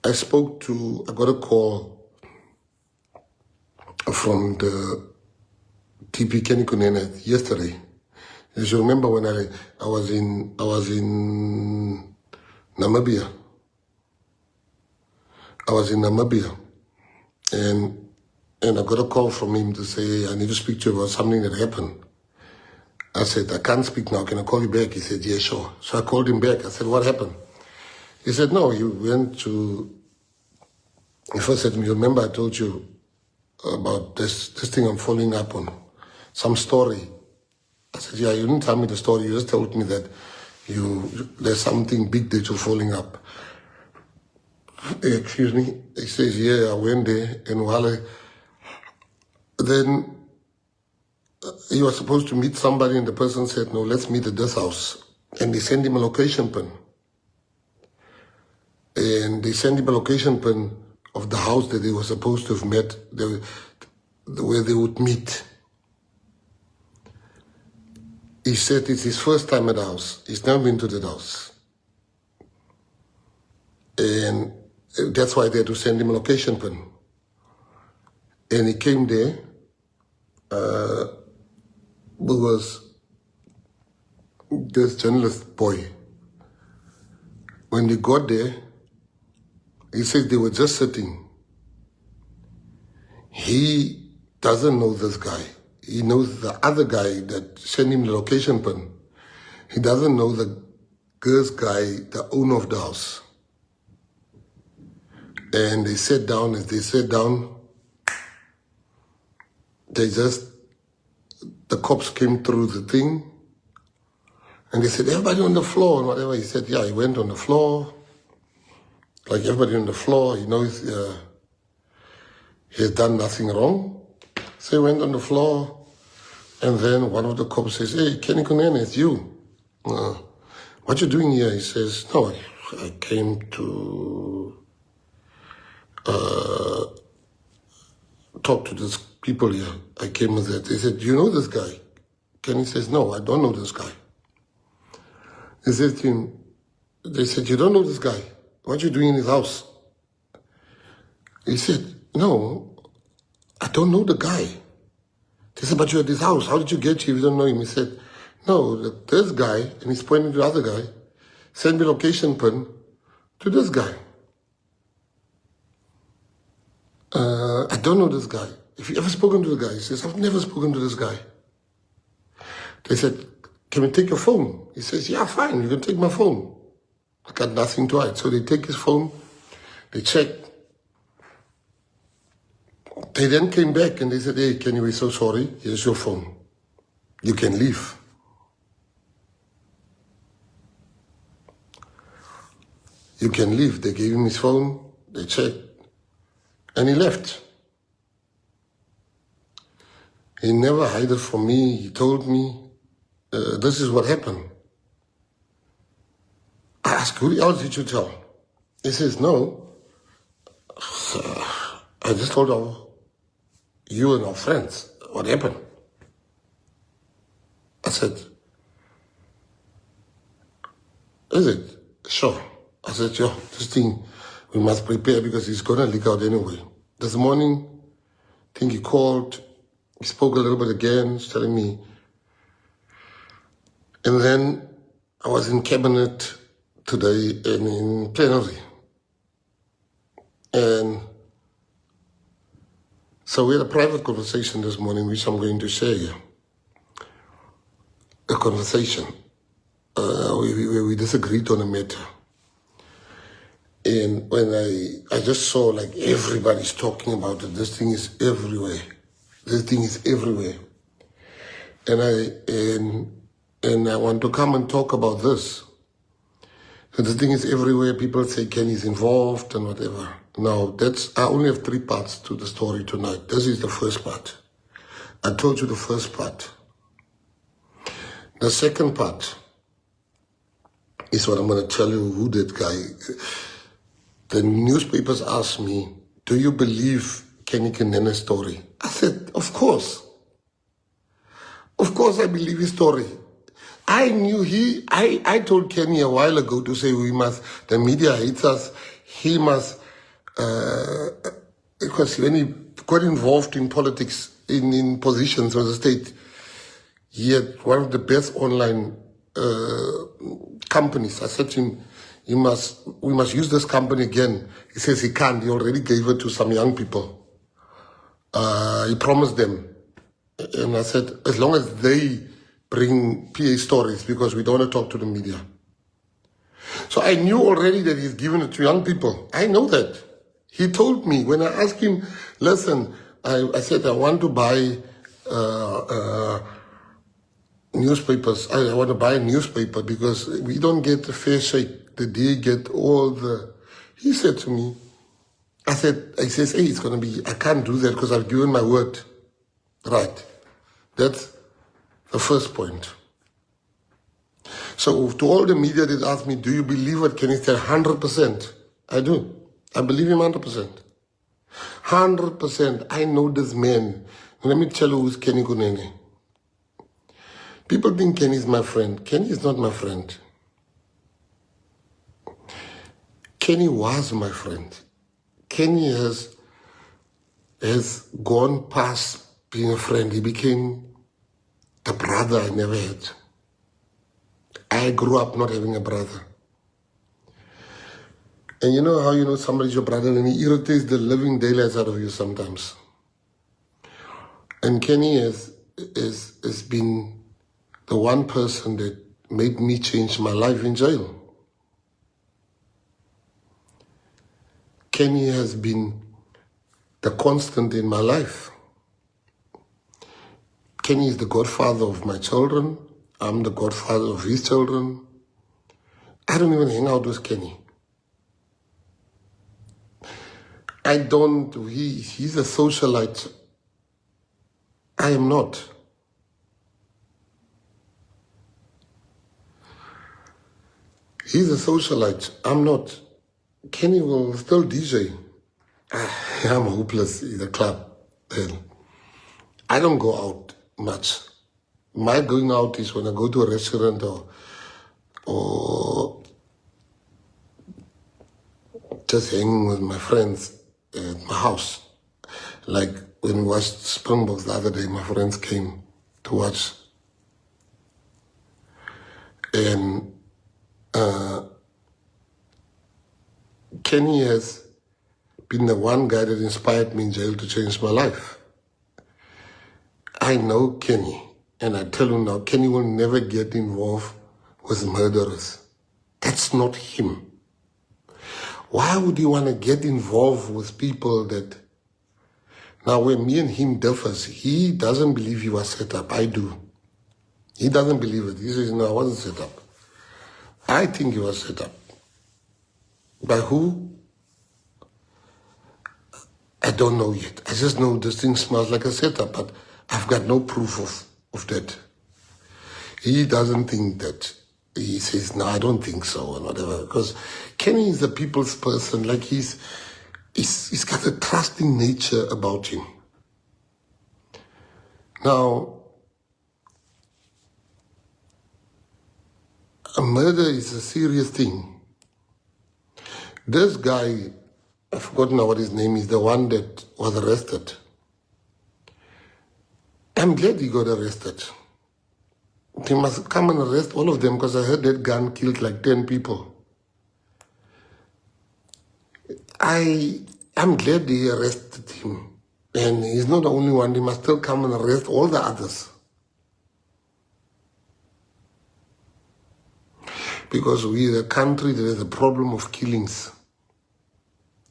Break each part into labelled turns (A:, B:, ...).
A: I got a call from the TP Kunene yesterday. As you remember when I was in Namibia. I was in Namibia, and I got a call from him to say, I need to speak to you about something that happened. I said, I can't speak now, can I call you back? He said, yeah, sure. So I called him back. I said, what happened? He said, no, he first said to me, remember I told you about this thing I'm following up on, some story. I said, yeah, you didn't tell me the story, you just told me that there's something big that you're following up. Excuse me. He says, yeah, I went there, and then he was supposed to meet somebody, and the person said, no, let's meet at this house. And they sent him a location pin. And they sent him a location pin of the house that they were supposed to have met, where they would meet. He said it's his first time at the house. He's never been to that house. And that's why they had to send him a location pin. And he came there, because this journalist boy, when they got there, he said they were just sitting. He doesn't know this guy. He knows the other guy that sent him the location pin. He doesn't know the girl's guy, the owner of the house. And they sat down. As they sat down, the cops came through the thing, and they said, everybody on the floor, and whatever. He said, yeah, he went on the floor, like everybody on the floor. He knows he has done nothing wrong. So he went on the floor, and then one of the cops says, hey, Kenny Kunene, it's you. What you doing here? He says, no, I came to talk to these people here. I came with that. They said, do you know this guy? Kenny says, no, I don't know this guy. They said to him, you don't know this guy. What you doing in his house? He said, no, I don't know the guy. They said, but you're at his house. How did you get here if you don't know him? He said, no, this guy, and he's pointing to the other guy, sent me location pin to this guy. I don't know this guy. Have you ever spoken to the guy? He says, I've never spoken to this guy. They said, can we take your phone? He says, yeah, fine, you can take my phone. I got nothing to hide. So they take his phone, they check. They then came back and they said, hey, Kenny, we're so sorry. Here's your phone. You can leave. You can leave. They gave him his phone, they checked, and he left. He never hid it from me. He told me, this is what happened. I asked, who else did you tell? He says, no. I just told you and our friends what happened. I said, is it? Sure. I said, yo, this thing, we must prepare because it's going to leak out anyway. This morning, I think he called, he spoke a little bit again, telling me. And then I was in cabinet today and in plenary. And so we had a private conversation this morning, which I'm going to share here. A conversation where we disagreed on a matter. And when I just saw like everybody's talking about it, this thing is everywhere. This thing is everywhere. And I want to come and talk about this. So this thing is everywhere. People say Kenny's involved and whatever. Now, I only have 3 parts to the story tonight. This is the first part. I told you the first part. The second part is what I'm going to tell you who that guy. The newspapers asked me, do you believe Kenny Kunene's story? I said, of course. Of course I believe his story. I knew I told Kenny a while ago to say the media hates us. He must because when he got involved in politics, in positions as a state, he had one of the best online companies. I said to him, we must use this company again. He says he can't. He already gave it to some young people. He promised them. And I said, as long as they bring PA stories, because we don't want to talk to the media. So I knew already that he's given it to young people. I know that. He told me, when I asked him, listen, I said, I want to buy newspapers. I want to buy a newspaper because we don't get a fair shake. The day get all the... He said to me, he says, hey, it's going to be, I can't do that because I've given my word. Right. That's the first point. So to all the media that asked me, do you believe what Kenny said? 100%. I do. I believe him 100%. 100%. I know this man. Let me tell you who's Kenny Kunene. People think Kenny is my friend. Kenny is not my friend. Kenny was my friend. Kenny has gone past being a friend. He became the brother I never had. I grew up not having a brother. And you know how you know somebody's your brother and he irritates the living daylights out of you sometimes. And Kenny has been the one person that made me change my life in jail. Kenny has been the constant in my life. Kenny is the godfather of my children. I'm the godfather of his children. I don't even hang out with Kenny. He's a socialite. I am not. He's a socialite. I'm not. Kenny will still DJ. I'm hopeless in the club. I don't go out much. My going out is when I go to a restaurant or just hanging with my friends at my house. Like when we watched Springboks the other day, my friends came to watch. And Kenny has been the one guy that inspired me in jail to change my life. I know Kenny, and I tell you now, Kenny will never get involved with murderers. That's not him. Why would you want to get involved with people that... Now, when me and him differs, he doesn't believe he was set up. I do. He doesn't believe it. He says, no, I wasn't set up. I think he was set up. By who? I don't know yet. I just know this thing smells like a setup, but I've got no proof of that. He doesn't think that. He says, no, I don't think so, or whatever. Because Kenny is a people's person. Like he's got a trusting nature about him. Now, a murder is a serious thing. This guy, I've forgotten now what his name is, the one that was arrested. I'm glad he got arrested. They must come and arrest all of them because I heard that gun killed like 10 people. I'm glad they arrested him. And he's not the only one. They must still come and arrest all the others. Because we're a country that has a problem of killings.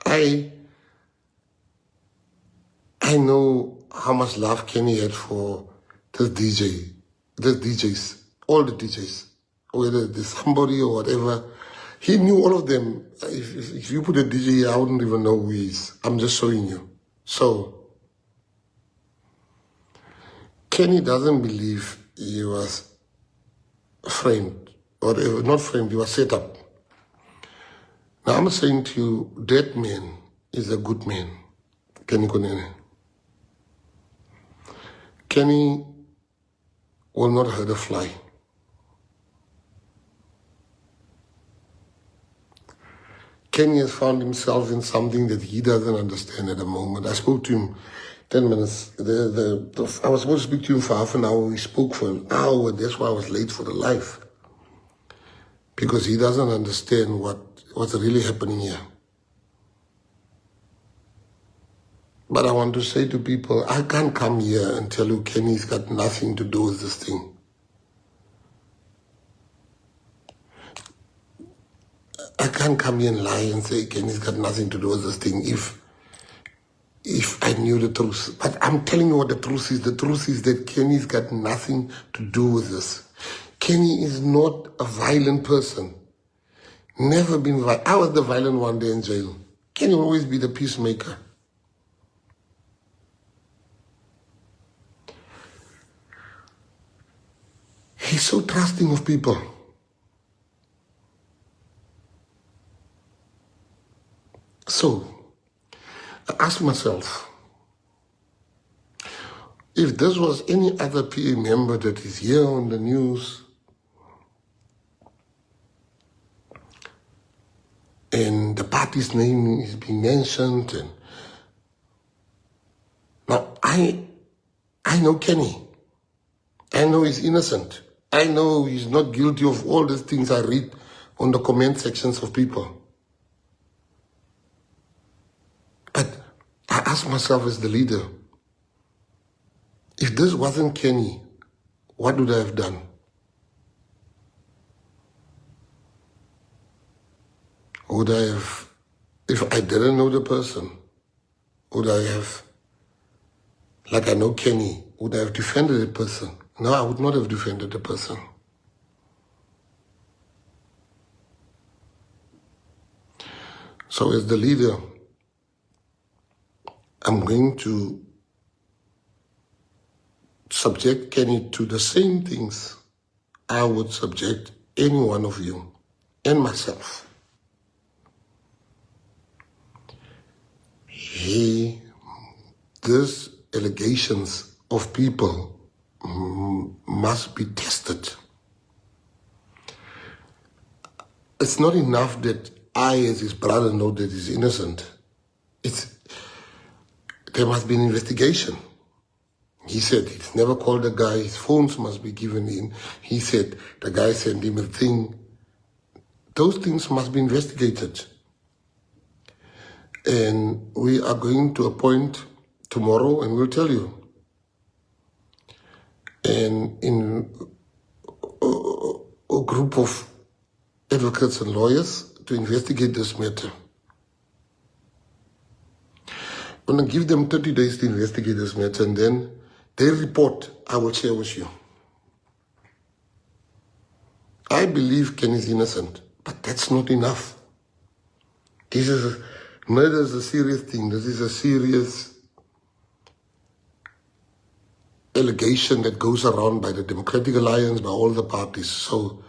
A: I know how much love Kenny had for this DJs, all the DJs, whether it's somebody or whatever. He knew all of them. If you put a DJ here, I wouldn't even know who he is. I'm just showing you. So, Kenny doesn't believe he was framed, or not framed, he was set up. Now I'm saying to you, that man is a good man, Kenny Kunene. Kenny will not hurt a fly. Kenny has found himself in something that he doesn't understand at the moment. I spoke to him 10 minutes. I was supposed to speak to him for half an hour. We spoke for an hour. That's why I was late for the live. Because he doesn't understand what's really happening here. But I want to say to people, I can't come here and tell you Kenny's got nothing to do with this thing. I can't come here and lie and say Kenny's got nothing to do with this thing if I knew the truth. But I'm telling you what the truth is. The truth is that Kenny's got nothing to do with this. Kenny is not a violent person. Never been violent. I was the violent one day in jail. Kenny will always be the peacemaker. He's so trusting of people. So, I asked myself, if this was any other PA member that is here on the news and the party's name is being mentioned, and now I know Kenny. I know he's innocent. I know he's not guilty of all these things I read on the comment sections of people. But I ask myself as the leader, if this wasn't Kenny, what would I have done? Would I have, if I didn't know the person, would I have, like I know Kenny, would I have defended the person? No, I would not have defended the person. So as the leader, I'm going to subject Kenny to the same things I would subject any one of you and myself. These allegations of people must be tested. It's not enough that I, as his brother, know that he's innocent. There must be an investigation. He said he's never called the guy, his phones must be given in. He said the guy sent him a thing. Those things must be investigated. And we are going to appoint tomorrow, and we'll tell you. And in a group of advocates and lawyers to investigate this matter. I'm going to give them 30 days to investigate this matter, and then their report I will share with you. I believe Ken is innocent, but that's not enough. Murder is a serious thing. This is a serious allegation that goes around by the Democratic Alliance, by all the parties. So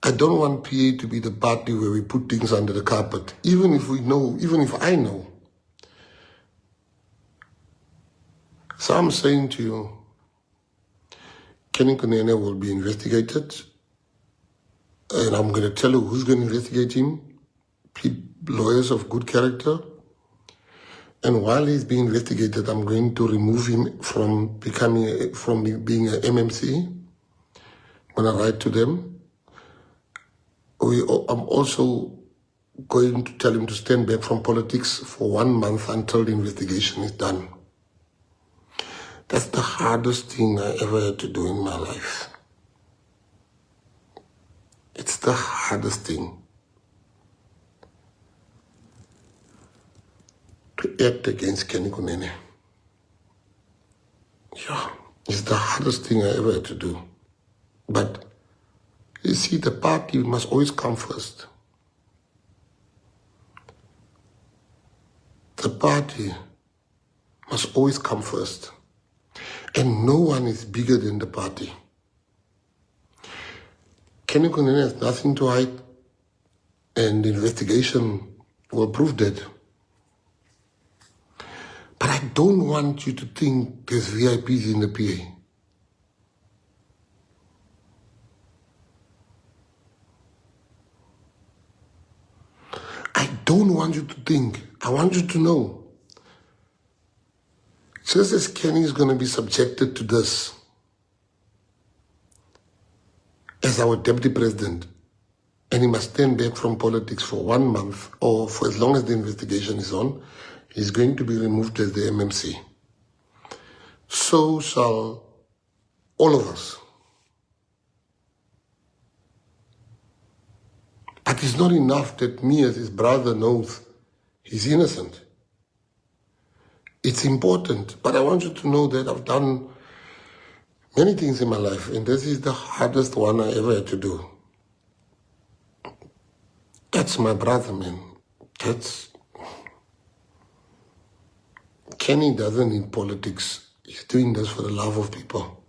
A: I don't want PA to be the party where we put things under the carpet, even if we know, even if I know. So I'm saying to you, Kunene will be investigated, and I'm going to tell you who's going to investigate him, lawyers of good character. And while he's being investigated, I'm going to remove him from being a MMC. When I write to them, I'm also going to tell him to stand back from politics for 1 month until the investigation is done. That's the hardest thing I ever had to do in my life. It's the hardest thing. To act against Kenny Kunene. Yeah, it's the hardest thing I ever had to do. But you see, the party must always come first. The party must always come first. And no one is bigger than the party. Kenny Kunene has nothing to hide, and the investigation will prove that. But I don't want you to think there's VIPs in the PA. I don't don't want you to think. I want you to know. Just as Kenny is going to be subjected to this as our deputy president, and he must stand back from politics for 1 month or for as long as the investigation is on, he's going to be removed as the MMC. So shall all of us. But it's not enough that me as his brother knows he's innocent. It's important, but I want you to know that I've done many things in my life, and this is the hardest one I ever had to do. That's my brother, man. Kenny doesn't need politics. He's doing this for the love of people.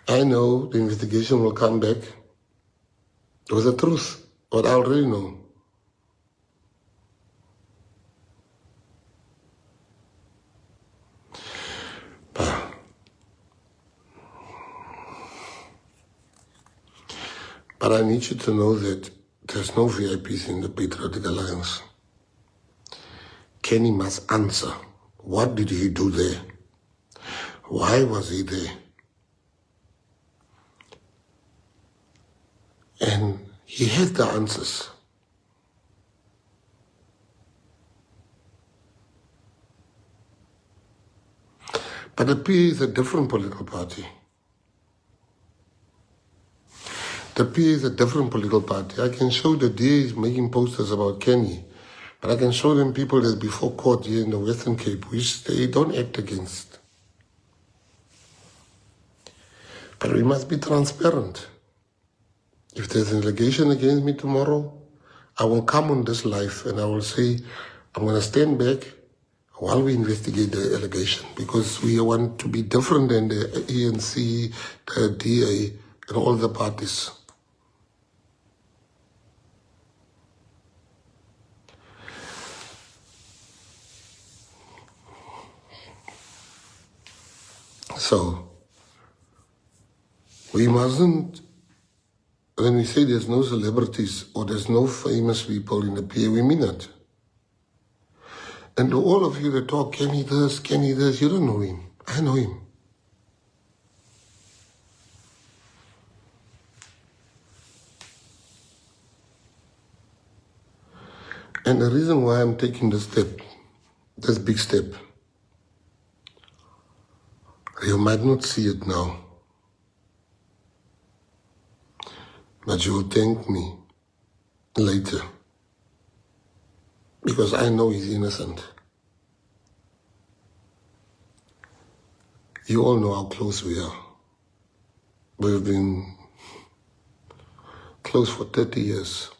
A: I know the investigation will come back. It was the truth, but I already know. But I need you to know that there's no VIPs in the Patriotic Alliance. Kenny must answer. What did he do there? Why was he there? And he has the answers. But the PA is a different political party. The PA is a different political party. I can show the DA is making posters about Kenny, but I can show them people that's before court here in the Western Cape, which they don't act against. But we must be transparent. If there's an allegation against me tomorrow, I will come on this live and I will say, I'm going to stand back while we investigate the allegation, because we want to be different than the ANC, the DA, and all the parties. So, we mustn't, when we say there's no celebrities or there's no famous people in the PA, we mean it. And to all of you that talk, Kenny this, you don't know him. I know him. And the reason why I'm taking this step, this big step, you might not see it now, but you will thank me later, because I know he's innocent. You all know how close we are. We've been close for 30 years.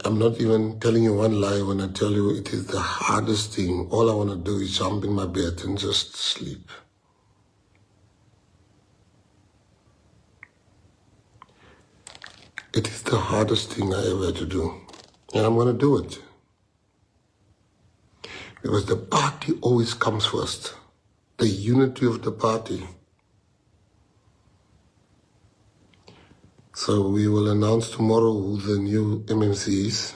A: I'm not even telling you one lie when I tell you it is the hardest thing. All I want to do is jump in my bed and just sleep. It is the hardest thing I ever had to do. And I'm going to do it. Because the party always comes first. The unity of the party. So we will announce tomorrow who the new MMC is.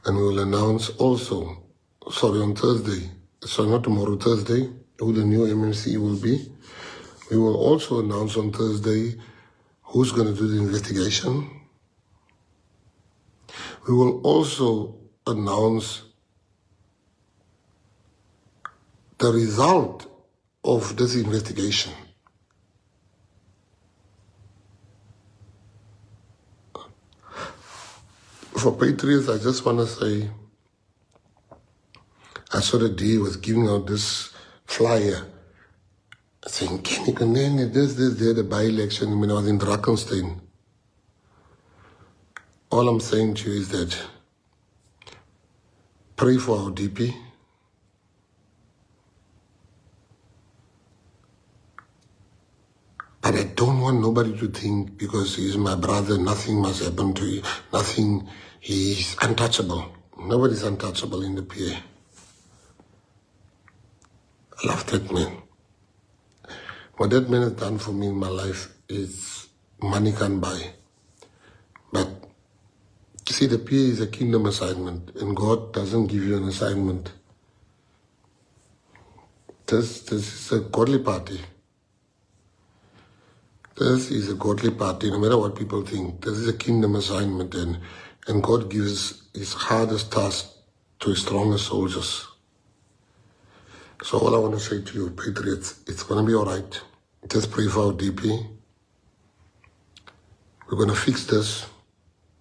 A: And we will announce also, on Thursday, not tomorrow, Thursday, who the new MMC will be. We will also announce on Thursday who's going to do the investigation. We will also announce the result of this investigation. For Patriots, I just want to say, I saw the DA was giving out this flyer saying, Kenny Kunene, this, the by-election when I was in Drakenstein. All I'm saying to you is that pray for our DP. But I don't want nobody to think because he's my brother, nothing must happen to you, nothing, he's untouchable. Nobody's untouchable in the PA. I love that man. What that man has done for me in my life is money can't buy. But you see, the PA is a kingdom assignment, and God doesn't give you an assignment. This is a godly party. This is a godly party, no matter what people think. This is a kingdom assignment, and God gives his hardest task to his strongest soldiers. So all I want to say to you, patriots, it's going to be all right. Just pray for our DP. We're going to fix this.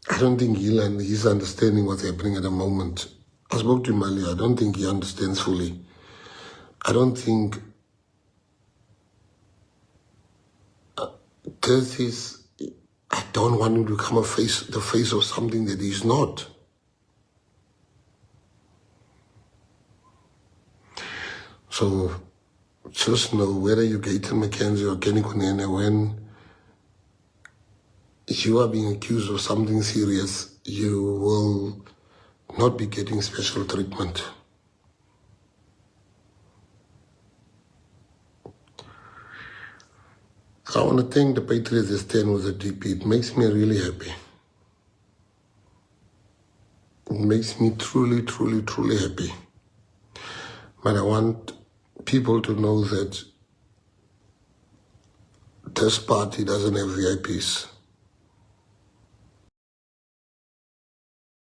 A: I don't think he's understanding what's happening at the moment. I spoke to him earlier. I don't think he understands fully. I don't think this is... I don't want him to become the face of something that he's not. So just know, whether you're Gayton Mckenzie or Kunene, when you are being accused of something serious, you will not be getting special treatment. I want to thank the Patriots that stand with the DP. It makes me really happy. It makes me truly, truly, truly happy. But I want people to know that this party doesn't have VIPs.